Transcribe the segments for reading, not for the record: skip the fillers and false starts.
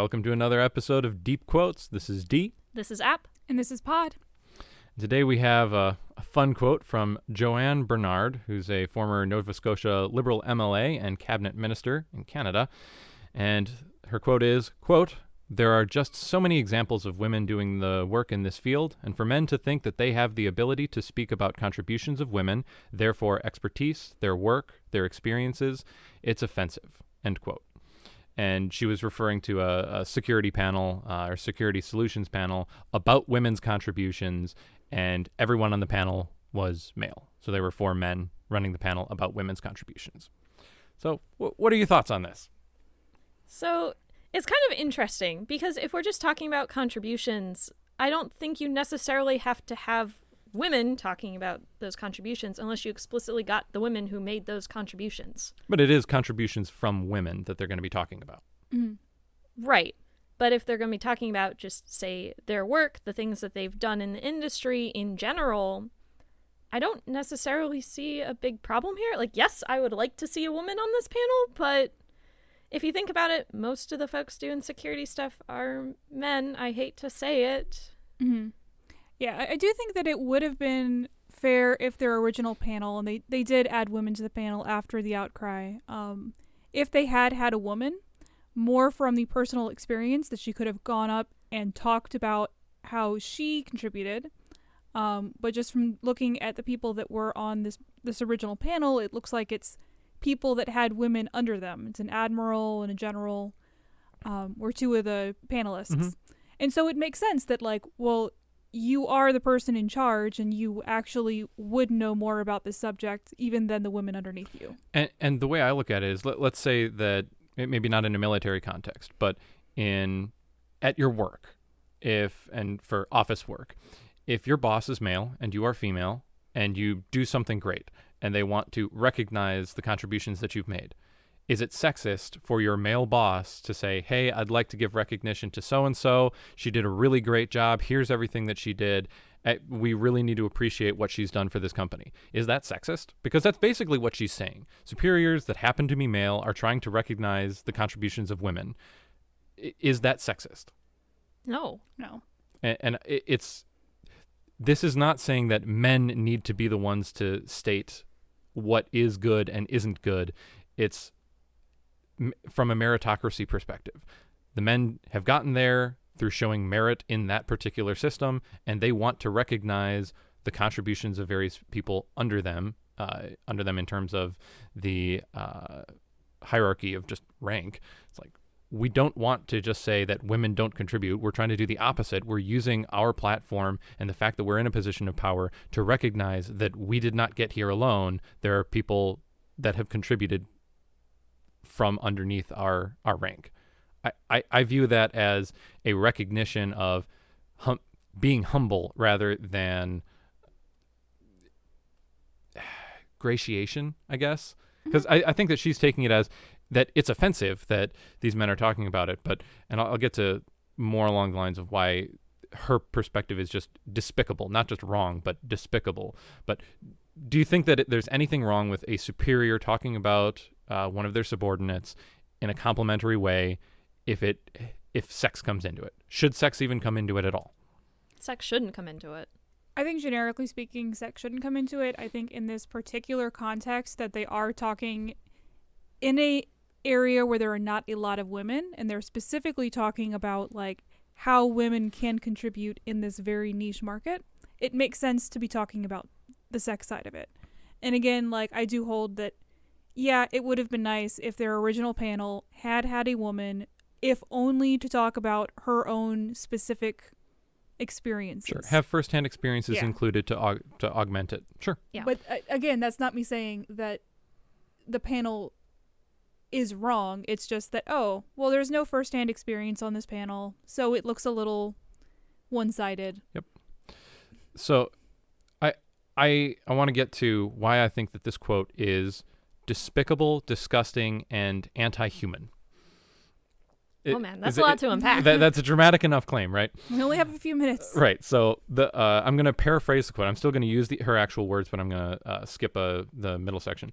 welcome to another episode of Deep Quotes. This is Dee. This is App. And this is Pod. Today we have a fun quote from Joanne Bernard, who's a former Nova Scotia Liberal MLA and cabinet minister in Canada. And her quote is, quote, "There are just so many examples of women doing the work in this field, and for men to think that they have the ability to speak about contributions of women, therefore expertise, their work, their experiences, it's offensive," end quote. And she was referring to a security panel or security solutions panel about women's contributions, and everyone on the panel was male. So there were 4 men running the panel about women's contributions. So what are your thoughts on this? So it's kind of interesting because if we're just talking about contributions, I don't think you necessarily have to have women talking about those contributions unless you explicitly got the women who made those contributions. But it is contributions from women that they're going to be talking about. Mm-hmm. Right. But if they're going to be talking about just, say, their work, the things that they've done in the industry in general, I don't necessarily see a big problem here. Like, yes, I would like to see a woman on this panel, but if you think about it, most of the folks doing security stuff are men. I hate to say it. Mm-hmm. Yeah, I do think that it would have been fair if their original panel, and they did add women to the panel after the outcry, if they had a woman, more from the personal experience that she could have gone up and talked about how she contributed. But just from looking at the people that were on this original panel, it looks like it's people that had women under them. It's an admiral and a general, were 2 of the panelists. Mm-hmm. And so it makes sense that, like, well, you are the person in charge and you actually would know more about this subject even than the women underneath you. And the way I look at it is, let's say that maybe not in a military context, but at your work, and for office work, if your boss is male and you are female and you do something great and they want to recognize the contributions that you've made, is it sexist for your male boss to say, hey, I'd like to give recognition to so-and-so. She did a really great job. Here's everything that she did. We really need to appreciate what she's done for this company. Is that sexist? Because that's basically what she's saying. Superiors that happen to be male are trying to recognize the contributions of women. Is that sexist? No. And this is not saying that men need to be the ones to state what is good and isn't good. It's from a meritocracy perspective. The men have gotten there through showing merit in that particular system, and they want to recognize the contributions of various people under them in terms of the hierarchy of just rank. It's like, we don't want to just say that women don't contribute. We're trying to do the opposite. We're using our platform and the fact that we're in a position of power to recognize that we did not get here alone. There are people that have contributed from underneath our rank. I view that as a recognition of being humble rather than gratiation, I guess. Because I think that she's taking it as that it's offensive that these men are talking about it. And I'll get to more along the lines of why her perspective is just despicable, not just wrong, but despicable. But do you think that there's anything wrong with a superior talking about one of their subordinates in a complimentary way if sex comes into it? Should sex even come into it at all? Sex shouldn't come into it. I think generically speaking, sex shouldn't come into it. I think in this particular context that they are talking in a area where there are not a lot of women, and they're specifically talking about like how women can contribute in this very niche market, it makes sense to be talking about the sex side of it. And again, like, I do hold that, yeah, it would have been nice if their original panel had a woman, if only to talk about her own specific experiences. Sure. Have firsthand experiences included to augment it. Sure. Yeah. But again, that's not me saying that the panel is wrong. It's just that, oh, well, there's no firsthand experience on this panel, so it looks a little one-sided. Yep. So I want to get to why I think that this quote is despicable, disgusting, and anti-human. Oh man, that's a lot to unpack. That's a dramatic enough claim, right? We only have a few minutes. Right. So I'm going to paraphrase the quote. I'm still going to use her actual words, but I'm going to skip the middle section.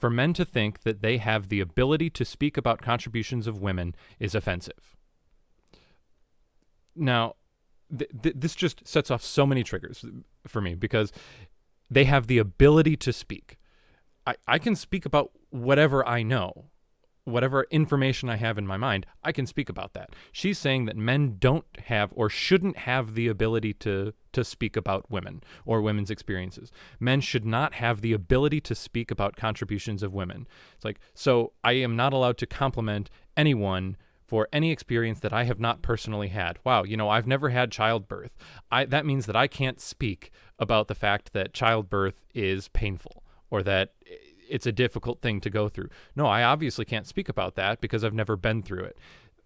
For men to think that they have the ability to speak about contributions of women is offensive. Now, this just sets off so many triggers for me because they have the ability to speak. I can speak about whatever I know, whatever information I have in my mind, I can speak about that. She's saying that men don't have or shouldn't have the ability to speak about women or women's experiences. Men should not have the ability to speak about contributions of women. It's like, so I am not allowed to compliment anyone for any experience that I have not personally had. Wow, I've never had childbirth. That means that I can't speak about the fact that childbirth is painful or that it's a difficult thing to go through. No, I obviously can't speak about that because I've never been through it.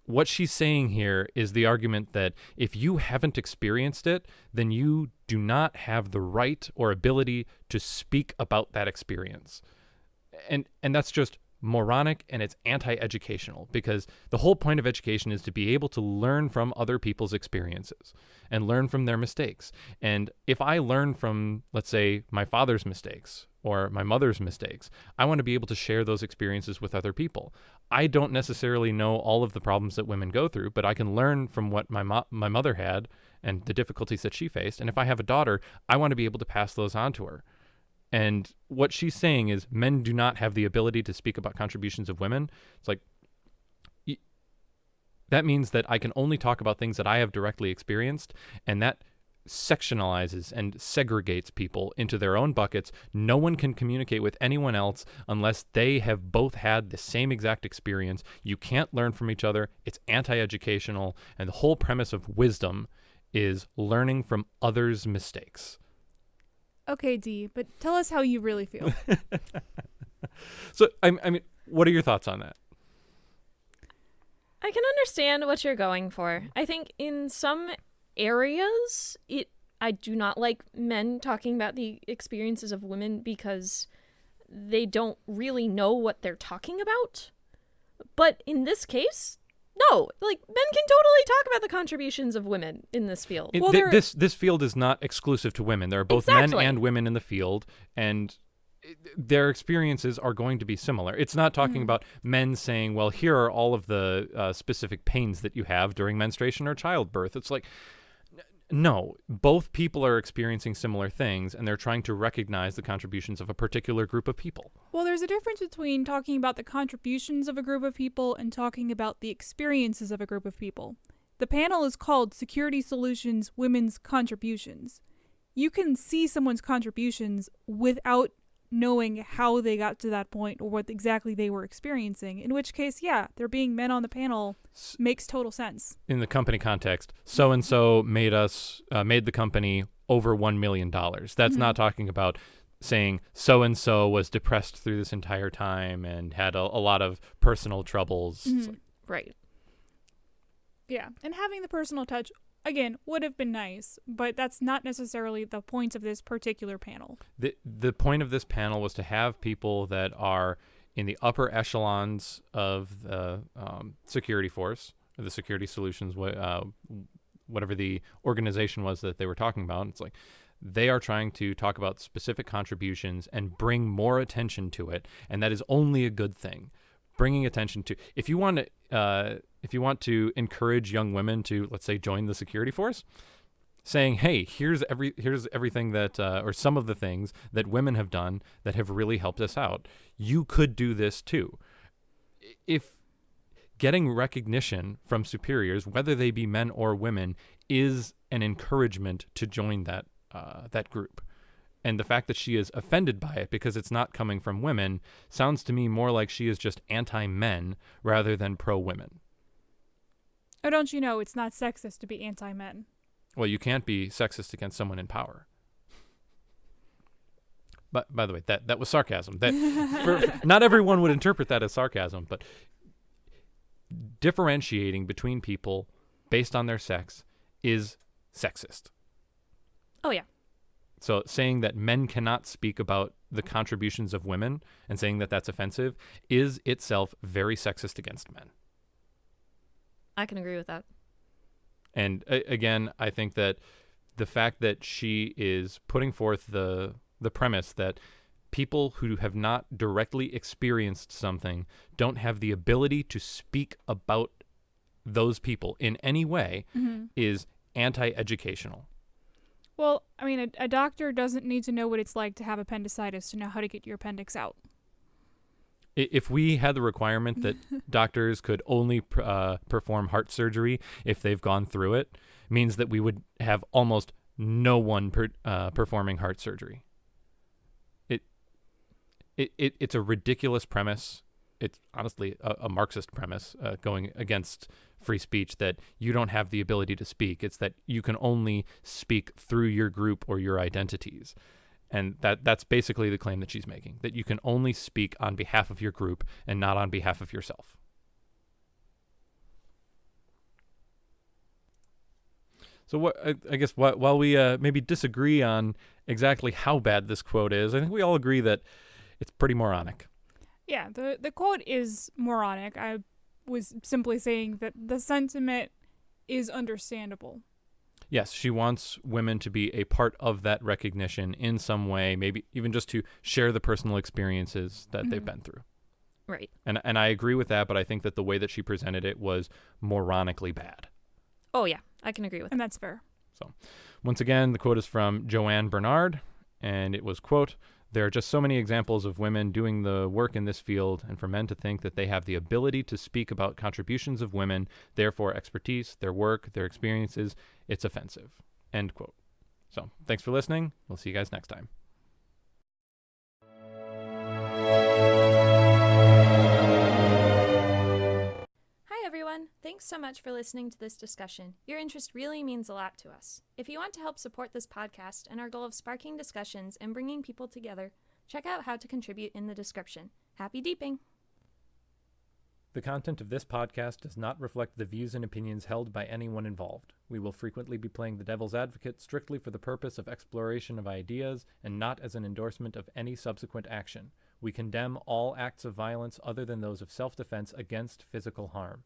What she's saying here is the argument that if you haven't experienced it, then you do not have the right or ability to speak about that experience. And that's just moronic, and it's anti-educational, because the whole point of education is to be able to learn from other people's experiences and learn from their mistakes. And if I learn from, let's say, my father's mistakes or my mother's mistakes, I want to be able to share those experiences with other people. I don't necessarily know all of the problems that women go through, but I can learn from what my mother had and the difficulties that she faced. And if I have a daughter, I want to be able to pass those on to her. And what she's saying is men do not have the ability to speak about contributions of women. It's like, that means that I can only talk about things that I have directly experienced, and that sectionalizes and segregates people into their own buckets. No one can communicate with anyone else unless they have both had the same exact experience. You can't learn from each other. It's anti-educational, and the whole premise of wisdom is learning from others' mistakes. Okay, Dee, but tell us how you really feel. So, I mean, what are your thoughts on that? I can understand what you're going for. I think in some areas, I do not like men talking about the experiences of women because they don't really know what they're talking about. But in this case, no, men can totally talk about the contributions of women in this field. This field is not exclusive to women. There are both men and women in the field, and their experiences are going to be similar. It's not talking about men saying, well, here are all of the specific pains that you have during menstruation or childbirth. It's like, no, both people are experiencing similar things, and they're trying to recognize the contributions of a particular group of people. Well, there's a difference between talking about the contributions of a group of people and talking about the experiences of a group of people. The panel is called Security Solutions Women's Contributions. You can see someone's contributions without knowing how they got to that point or what exactly they were experiencing, in which case, yeah, there being men on the panel makes total sense. In the company context, so-and-so made the company over $1 million. That's not talking about saying so-and-so was depressed through this entire time and had a lot of personal troubles. Right. Yeah, and having the personal touch, again, would have been nice, but that's not necessarily the point of this particular panel. The point of this panel was to have people that are in the upper echelons of the security force, or the security solutions, whatever the organization was that they were talking about. It's like they are trying to talk about specific contributions and bring more attention to it, and that is only a good thing. Bringing attention to, if you want to encourage young women to, let's say, join the security force, saying, hey, here's everything that, or some of the things that women have done that have really helped us out. You could do this too. If getting recognition from superiors, whether they be men or women, is an encouragement to join that group. And the fact that she is offended by it because it's not coming from women sounds to me more like she is just anti-men rather than pro-women. Oh, don't you know it's not sexist to be anti-men? Well, you can't be sexist against someone in power. But by the way, that was sarcasm. Not everyone would interpret that as sarcasm, but differentiating between people based on their sex is sexist. Oh, yeah. So saying that men cannot speak about the contributions of women and saying that that's offensive is itself very sexist against men. I can agree with that. And again, I think that the fact that she is putting forth the premise that people who have not directly experienced something don't have the ability to speak about those people in any way is anti-educational. Well, I mean, a doctor doesn't need to know what it's like to have appendicitis to know how to get your appendix out. If we had the requirement that doctors could only perform heart surgery if they've gone through it, means that we would have almost no one performing heart surgery. It's a ridiculous premise. It's honestly a Marxist premise going against free speech, that you don't have the ability to speak. It's that you can only speak through your group or your identities. And that's basically the claim that she's making, that you can only speak on behalf of your group and not on behalf of yourself. So I guess while we maybe disagree on exactly how bad this quote is, I think we all agree that it's pretty moronic. Yeah, the quote is moronic. I was simply saying that the sentiment is understandable. Yes, she wants women to be a part of that recognition in some way, maybe even just to share the personal experiences that they've been through. Right. And I agree with that, but I think that the way that she presented it was moronically bad. Oh, yeah, I can agree with that. And that's fair. So, once again, the quote is from Joanne Bernard, and it was, quote, "There are just so many examples of women doing the work in this field, and for men to think that they have the ability to speak about contributions of women, therefore expertise, their work, their experiences, it's offensive." End quote. So, thanks for listening. We'll see you guys next time. Hi, everyone. Thanks so much for listening to this discussion. Your interest really means a lot to us. If you want to help support this podcast and our goal of sparking discussions and bringing people together, check out how to contribute in the description. Happy deeping! The content of this podcast does not reflect the views and opinions held by anyone involved. We will frequently be playing the devil's advocate strictly for the purpose of exploration of ideas and not as an endorsement of any subsequent action. We condemn all acts of violence other than those of self-defense against physical harm.